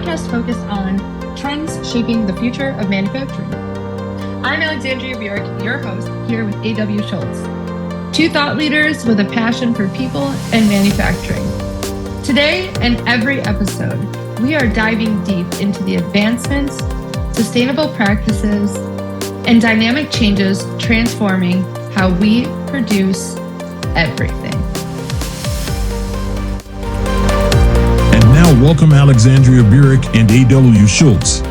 podcast focused on trends shaping the future of manufacturing. I'm Alexandria Bjork, your host, here with A.W. Schultz, two thought leaders with a passion for people and manufacturing. Today and every episode, we are diving deep into the advancements, sustainable practices, and dynamic changes transforming how we produce everything. And now welcome Alexandria Burek and A.W. Schultz.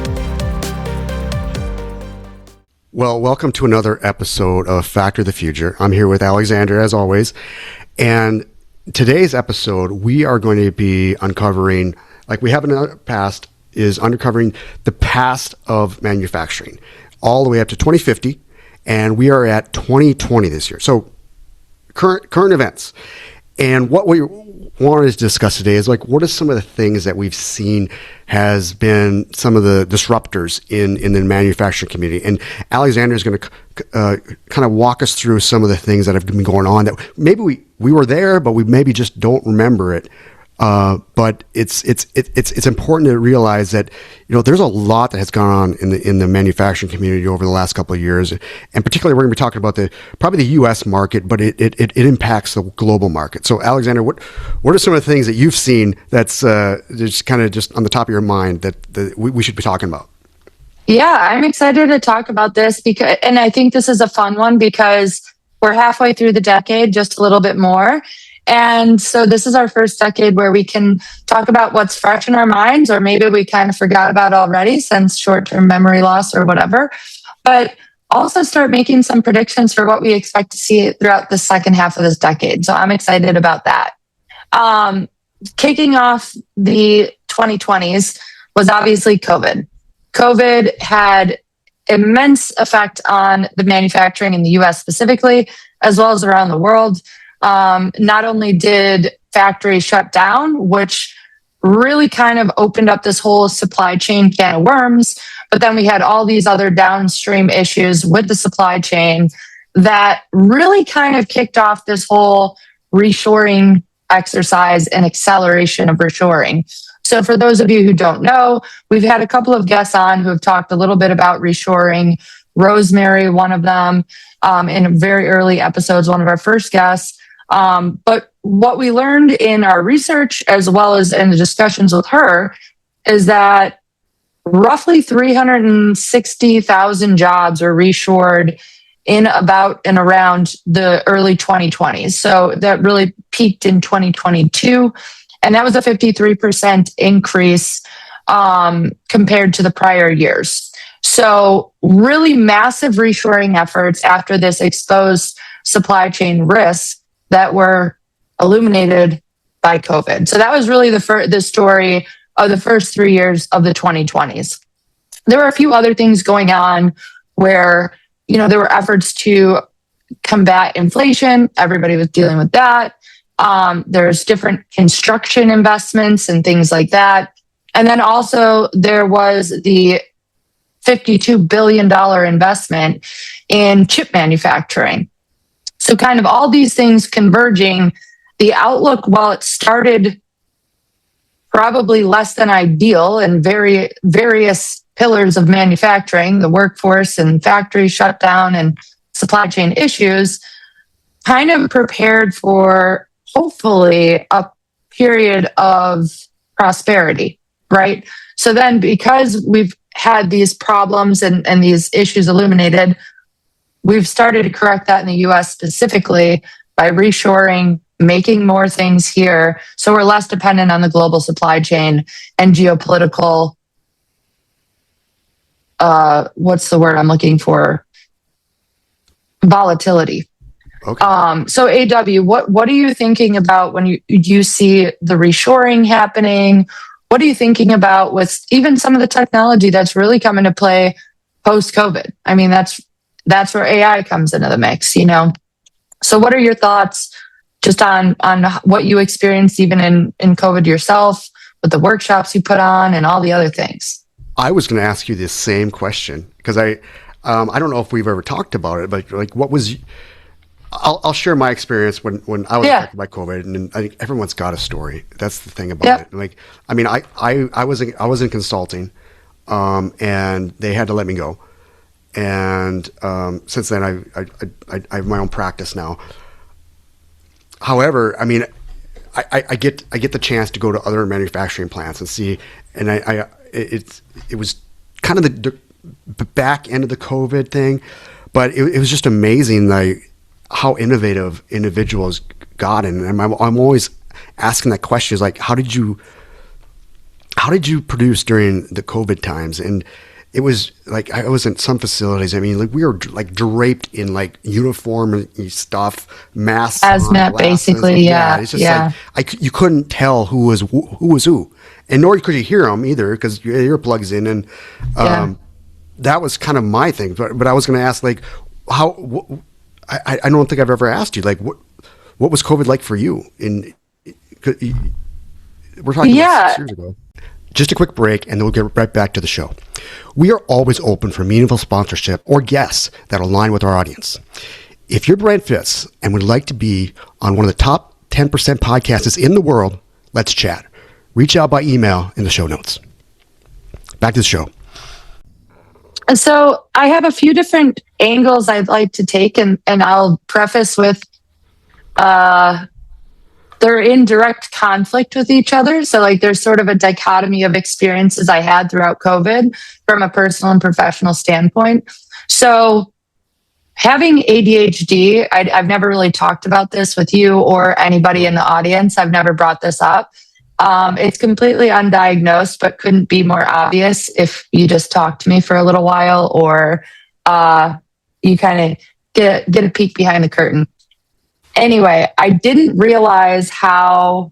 Well, welcome to another episode of Factor the Future. I'm here with Alexandria as always. And today's episode, we are going to be uncovering, like we have in the past, is uncovering the past of manufacturing all the way up to 2050. And we are at 2020 this year. So current events. And what we wanted to discuss today is like, what are some of the things that we've seen has been some of the disruptors in the manufacturing community. And Alexandria is going to kind of walk us through some of the things that have been going on that maybe we were there, but we maybe just don't remember it. But it's important to realize that, you know, there's a lot that has gone on in the manufacturing community over the last couple of years, and particularly we're going to be talking about probably the U.S. market, but it impacts the global market. So, Alexander, what are some of the things that you've seen that's just kind of just on the top of your mind that we should be talking about? Yeah, I'm excited to talk about this and I think this is a fun one because we're halfway through the decade, just a little bit more. And so this is our first decade where we can talk about what's fresh in our minds, or maybe we kind of forgot about already since short-term memory loss or whatever, but also start making some predictions for what we expect to see throughout the second half of this decade. So I'm excited about that. Kicking off the 2020s was obviously COVID. COVID had immense effect on the manufacturing in the US specifically, as well as around the world. Not only did factories shut down, which really kind of opened up this whole supply chain can of worms, but then we had all these other downstream issues with the supply chain that really kind of kicked off this whole reshoring exercise and acceleration of reshoring. So for those of you who don't know, we've had a couple of guests on who have talked a little bit about reshoring. Rosemary, one of them, in very early episodes, one of our first guests. But what we learned in our research, as well as in the discussions with her, is that roughly 360,000 jobs are reshored in about and around the early 2020s. So that really peaked in 2022. And that was a 53% increase compared to the prior years. So really massive reshoring efforts after this exposed supply chain risks that were illuminated by COVID. So that was really the story of the first 3 years of the 2020s. There were a few other things going on where, you know, there were efforts to combat inflation. Everybody was dealing with that. There's different construction investments and things like that. And then also there was the $52 billion investment in chip manufacturing. So kind of all these things converging, the outlook, while it started probably less than ideal in various pillars of manufacturing, the workforce and factory shutdown and supply chain issues, kind of prepared for hopefully a period of prosperity, right? So then because we've had these problems and these issues illuminated, we've started to correct that in the US specifically by reshoring, making more things here. So we're less dependent on the global supply chain and geopolitical, what's the word I'm looking for? Volatility. Okay. So AW, what are you thinking about when you see the reshoring happening? What are you thinking about with even some of the technology that's really come into play post-COVID? I mean, that's where AI comes into the mix, you know? So what are your thoughts just on what you experienced even in COVID yourself, with the workshops you put on and all the other things? I was going to ask you this same question because I don't know if we've ever talked about it, but like, what was I'll share my experience when I was Yeah. affected by COVID, and I think everyone's got a story. That's the thing about Yep. it. Like, I mean, I was in consulting, and they had to let me go. And since then, I have my own practice now. However, I mean, I get the chance to go to other manufacturing plants and see, and it was kind of the back end of the COVID thing, but it was just amazing, like how innovative individuals got in. And I'm always asking that question: is like, how did you produce during the COVID times? And it was like, I was in some facilities. I mean, like we were like draped in like uniform stuff, masks, on, Hazmat, glasses. basically. Yeah. It's just Yeah. like you couldn't tell who was who, and nor could you hear them either because your earplugs in. And Yeah. that was kind of my thing. But I was going to ask, like, I don't think I've ever asked you, like, what was COVID like for you? We're talking about 6 years ago. Just a quick break, and then we'll get right back to the show. We are always open for meaningful sponsorship or guests that align with our audience. If your brand fits and would like to be on one of the top 10% podcasts in the world, let's chat. Reach out by email in the show notes. Back to the show. So I have a few different angles I'd like to take, and I'll preface with they're in direct conflict with each other. So like there's sort of a dichotomy of experiences I had throughout COVID from a personal and professional standpoint. So having ADHD, I've never really talked about this with you or anybody in the audience. I've never brought this up. It's completely undiagnosed, but couldn't be more obvious if you just talk to me for a little while or you kind of get a peek behind the curtain. Anyway, I didn't realize how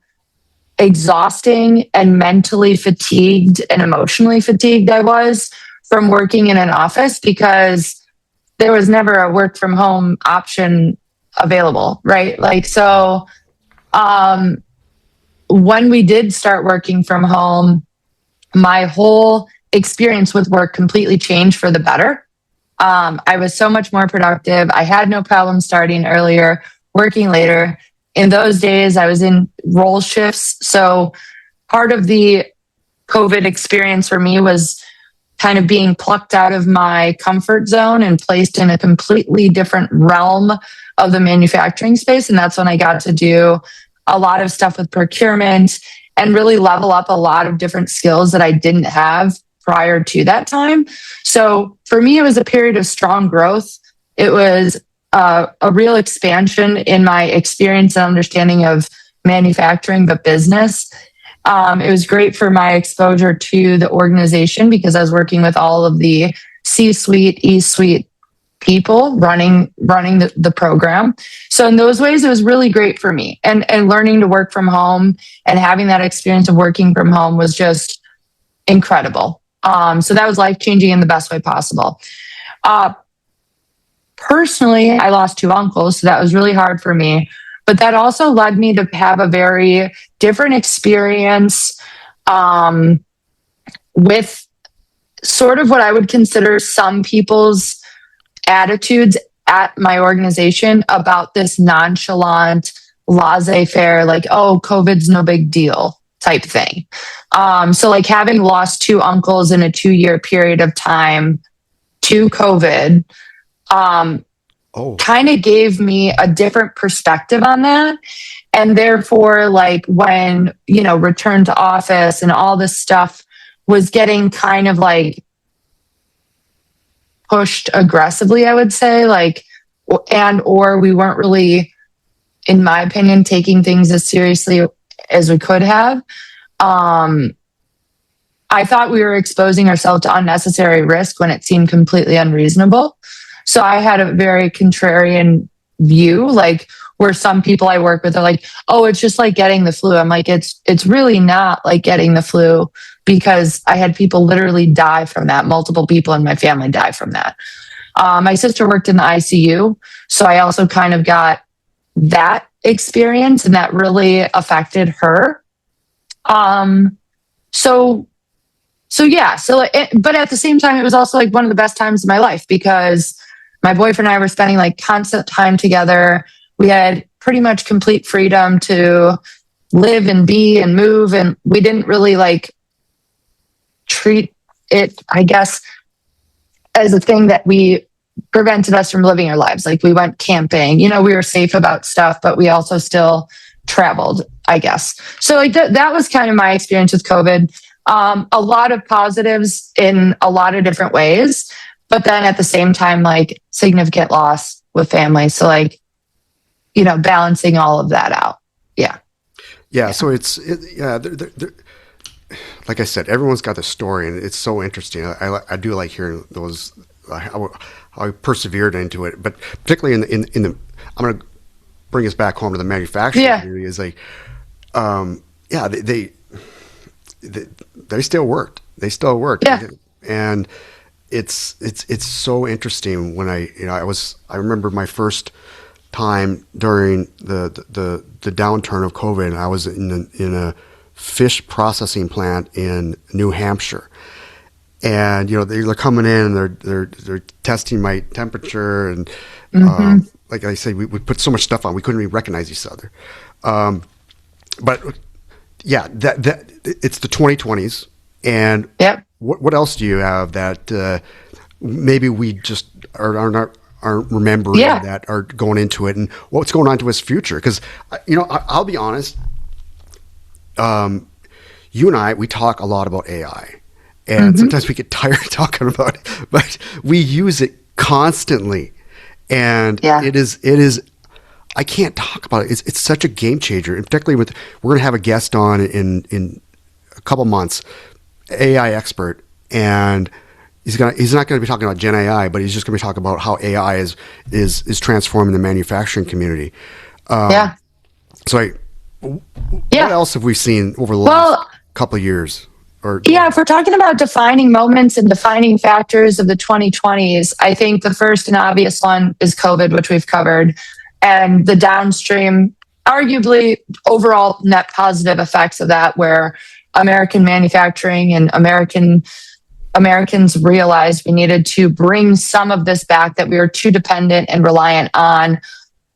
exhausting and mentally fatigued and emotionally fatigued I was from working in an office because there was never a work from home option available, right? Like, so when we did start working from home, my whole experience with work completely changed for the better. I was so much more productive. I had no problem starting earlier, working later. In those days, I was in role shifts. So part of the COVID experience for me was kind of being plucked out of my comfort zone and placed in a completely different realm of the manufacturing space. And that's when I got to do a lot of stuff with procurement and really level up a lot of different skills that I didn't have prior to that time. So for me, it was a period of strong growth. It was a real expansion in my experience and understanding of manufacturing, but business. It was great for my exposure to the organization because I was working with all of the C-suite, E-suite people running the program. So in those ways, it was really great for me. And learning to work from home and having that experience of working from home was just incredible. So that was life-changing in the best way possible. Personally, I lost two uncles, so that was really hard for me. But that also led me to have a very different experience with sort of what I would consider some people's attitudes at my organization about this nonchalant, laissez-faire, like, oh, COVID's no big deal type thing. So like having lost two uncles in a 2-year period of time to COVID, kind of gave me a different perspective on that. And therefore, like when, return to office and all this stuff was getting kind of like pushed aggressively, I would say, like, or we weren't really, in my opinion, taking things as seriously as we could have. I thought we were exposing ourselves to unnecessary risk when it seemed completely unreasonable. So I had a very contrarian view, like where some people I work with are like, oh, it's just like getting the flu. I'm like, it's really not like getting the flu because I had people literally die from that. Multiple people in my family die from that. My sister worked in the ICU. So I also kind of got that experience and that really affected her. But at the same time, it was also like one of the best times of my life because My boyfriend and I were spending like constant time together. We had pretty much complete freedom to live and be and move. And we didn't really like treat it, I guess, as a thing that we prevented us from living our lives. Like we went camping, we were safe about stuff, but we also still traveled, I guess. So like that was kind of my experience with COVID. A lot of positives in a lot of different ways, but then at the same time, like significant loss with family. So like, balancing all of that out. Yeah. Yeah. So like I said, everyone's got the story, and it's so interesting. I do like hearing those, how I persevered into it, but particularly in the I'm going to bring us back home to the manufacturing community. Is like, they still worked. They still worked. Yeah. And it's so interesting when I remember my first time during the downturn of COVID. I was in a fish processing plant in New Hampshire, and they're coming in and they're testing my temperature, and like I said, we put so much stuff on we couldn't even recognize each other. But yeah, that it's the 2020s, and what else do you have that maybe we just aren't remembering that are going into it, and what's going on to its future? Because I'll be honest. You and I, we talk a lot about AI, and sometimes we get tired of talking about it, but we use it constantly, and it is, I can't talk about it. It's such a game changer, and particularly we're going to have a guest on in a couple months, AI expert, and he's not going to be talking about Gen AI, but he's just going to be talking about how AI is transforming the manufacturing community. So what else have we seen over the last couple of years? If we're talking about defining moments and defining factors of the 2020s, I think the first and obvious one is COVID, which we've covered, and the downstream, arguably overall net positive effects of that, where American manufacturing and Americans realized we needed to bring some of this back, that we were too dependent and reliant on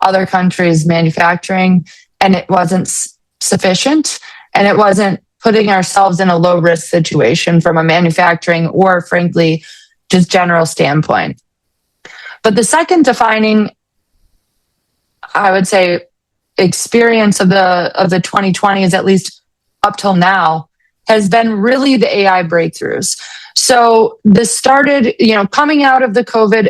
other countries' manufacturing, and it wasn't sufficient, and it wasn't putting ourselves in a low risk situation from a manufacturing or frankly just general standpoint. But the second defining, I would say, experience of the 2020s, at least up till now, has been really the AI breakthroughs. So this started, coming out of the COVID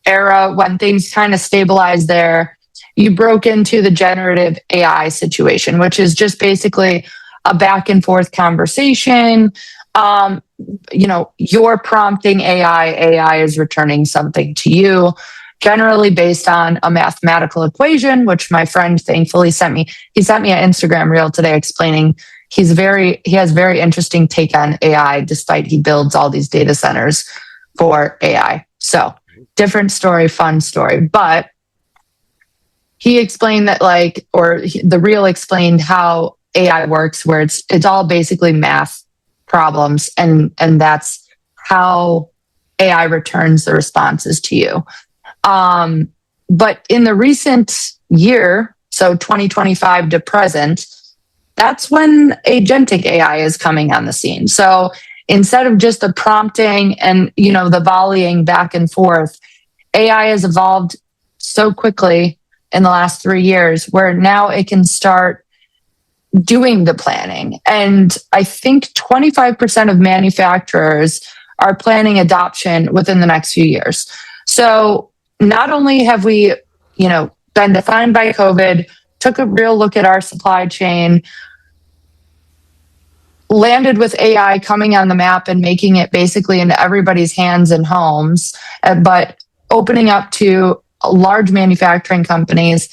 era when things kind of stabilized there. You broke into the generative AI situation, which is just basically a back and forth conversation. You're prompting AI is returning something to you, generally based on a mathematical equation, which my friend thankfully sent me. He sent me an Instagram reel today explaining he has very interesting take on AI, despite he builds all these data centers for AI. So different story, fun story, but he explained that the reel explained how AI works, where it's all basically math problems, and that's how AI returns the responses to you. But in the recent year, so 2025 to present, that's when agentic AI is coming on the scene. So instead of just the prompting and the volleying back and forth, AI has evolved so quickly in the last 3 years, where now it can start doing the planning. And I think 25% of manufacturers are planning adoption within the next few years. So not only have we, been defined by COVID, took a real look at our supply chain, landed with AI coming on the map and making it basically into everybody's hands and homes, but opening up to large manufacturing companies.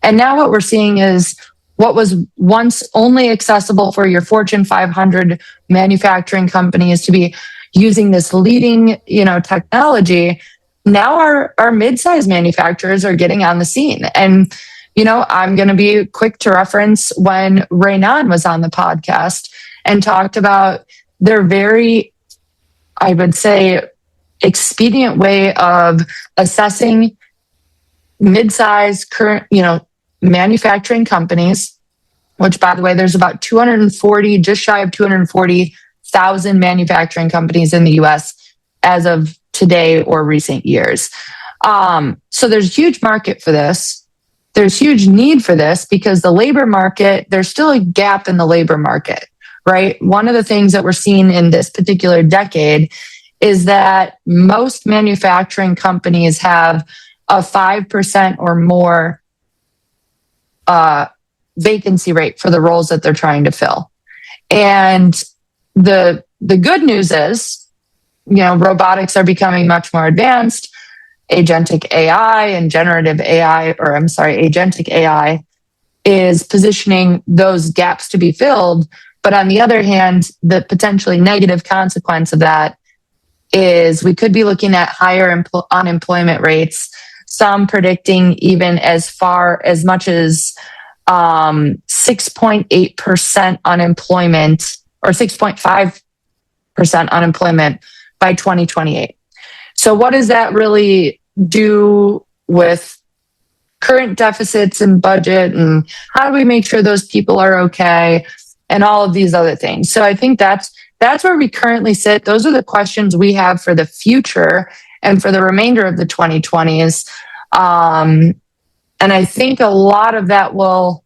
And now what we're seeing is what was once only accessible for your Fortune 500 manufacturing companies to be using this leading, technology. Now our mid-sized manufacturers are getting on the scene. And, I'm going to be quick to reference when Raynon was on the podcast and talked about their very, I would say, expedient way of assessing mid-sized current, manufacturing companies, which, by the way, there's about 240, just shy of 240,000 manufacturing companies in the US as of today or recent years. So there's a huge market for this. There's huge need for this because the labor market, there's still a gap in the labor market, right? One of the things that we're seeing in this particular decade is that most manufacturing companies have a 5% or more vacancy rate for the roles that they're trying to fill. And the good news is, robotics are becoming much more advanced. Agentic AI and agentic AI is positioning those gaps to be filled. But on the other hand, the potentially negative consequence of that is we could be looking at higher unemployment rates, some predicting even as much as 6.8% unemployment or 6.5% unemployment by 2028. So what does that really do with current deficits and budget, and how do we make sure those people are okay, and all of these other things? So I think that's where we currently sit. Those are the questions we have for the future and for the remainder of the 2020s. And I think a lot of that will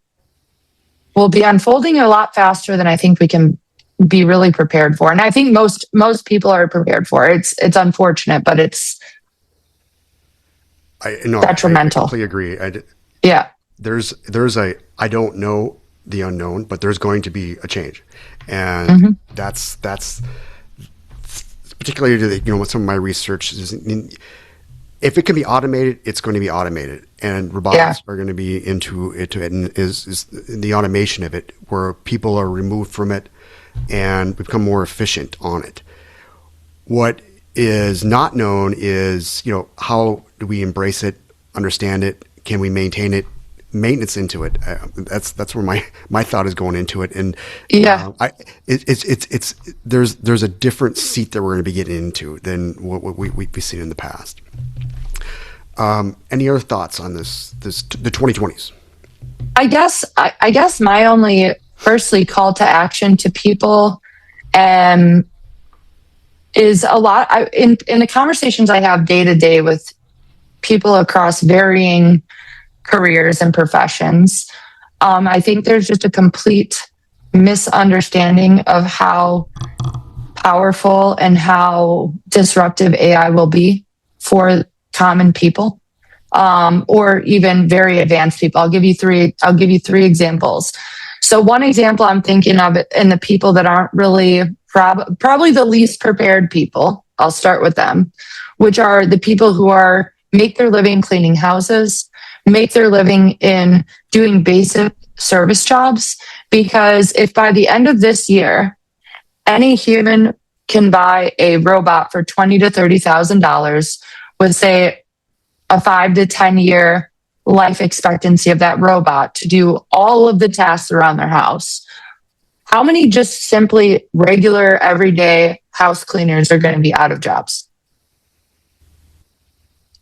be unfolding a lot faster than I think we can be really prepared for. And I think most people are prepared for it. It's unfortunate, but it's detrimental. I completely agree. Yeah. There's I don't know the unknown, but there's going to be a change. And that's particularly to with some of my research is, if it can be automated, it's going to be automated, and robotics are going to be into it, and is the automation of it, where people are removed from it and become more efficient on it. What is not known is, how do we embrace it, understand it, can we maintain it, maintenance into it? That's where my thought is going into it, and there's a different seat that we're going to be getting into than what we've seen in the past. Any other thoughts on the 2020s? I guess my only firstly call to action to people is a lot in the conversations I have day to day with people across varying careers and professions. I think there's just a complete misunderstanding of how powerful and how disruptive AI will be for common people, or even very advanced people. I'll give you three examples. So one example I'm thinking of, and the people that aren't really probably the least prepared people, I'll start with them, which are the people who make their living cleaning houses, make their living in doing basic service jobs. Because if by the end of this year, any human can buy a robot for $20,000 to $30,000 with, say, a 5 to 10 year life expectancy of that robot to do all of the tasks around their house, how many just simply regular everyday house cleaners are going to be out of jobs?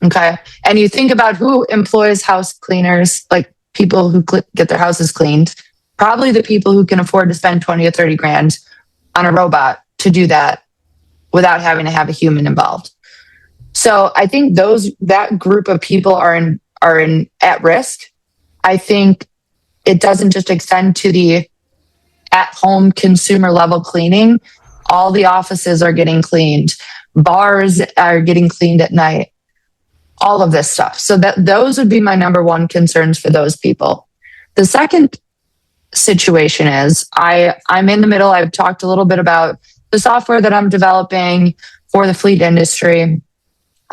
Okay. And you think about who employs house cleaners, like people who get their houses cleaned, probably the people who can afford to spend 20 or 30 grand on a robot to do that without having to have a human involved. So I think that group of people are at risk. I think it doesn't just extend to the at-home consumer level cleaning. All the offices are getting cleaned. Bars are getting cleaned at night. All of this stuff. So those would be my number one concerns for those people. The second situation is I'm in the middle. I've talked a little bit about the software that I'm developing for the fleet industry.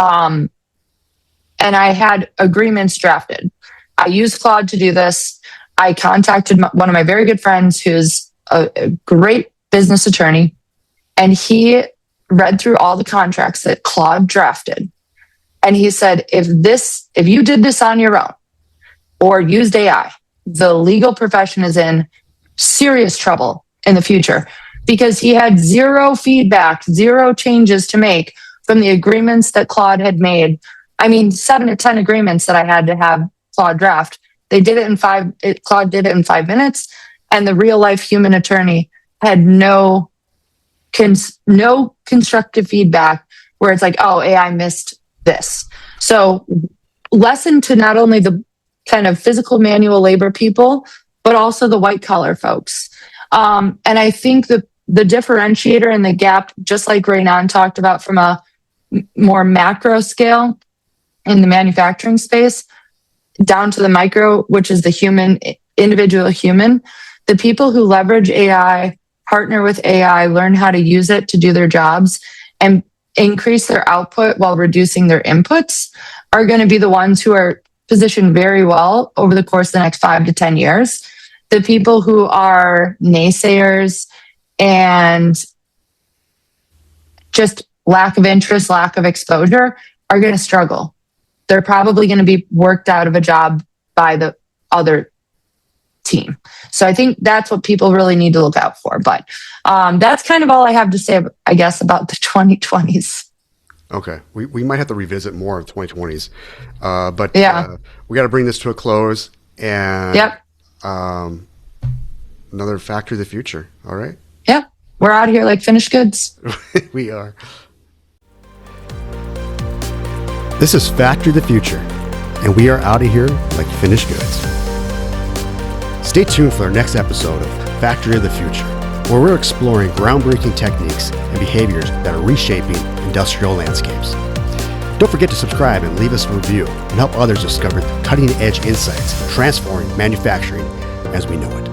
And I had agreements drafted. I used Claude to do this. I contacted one of my very good friends who's a great business attorney, and he read through all the contracts that Claude drafted. And he said, if you did this on your own or used AI, the legal profession is in serious trouble in the future, because he had zero feedback, zero changes to make from the agreements that Claude had made. I mean, 7 to 10 agreements that I had to have Claude draft. They did it in Claude did it in 5 minutes, and the real life human attorney had no constructive feedback where it's like, oh, AI missed this. So lesson to not only the kind of physical manual labor people, but also the white collar folks. And I think the differentiator and the gap, just like Raynon talked about from a more macro scale in the manufacturing space, down to the micro, which is the individual human, the people who leverage AI, partner with AI, learn how to use it to do their jobs and increase their output while reducing their inputs are going to be the ones who are positioned very well over the course of the next 5 to 10 years. The people who are naysayers and just lack of interest, lack of exposure are going to struggle. They're probably going to be worked out of a job by the other team. So I think that's what people really need to look out for. But that's kind of all I have to say, I guess, about the 2020s. Okay. We might have to revisit more of 2020s. But yeah, we got to bring this to a close. And yep. Another Factory of the Future. All right. Yep. We're out here like finished goods. We are. This is Factory of the Future, and we are out of here like finished goods. Stay tuned for our next episode of Factory of the Future, where we're exploring groundbreaking techniques and behaviors that are reshaping industrial landscapes. Don't forget to subscribe and leave us a review and help others discover the cutting-edge insights transforming manufacturing as we know it.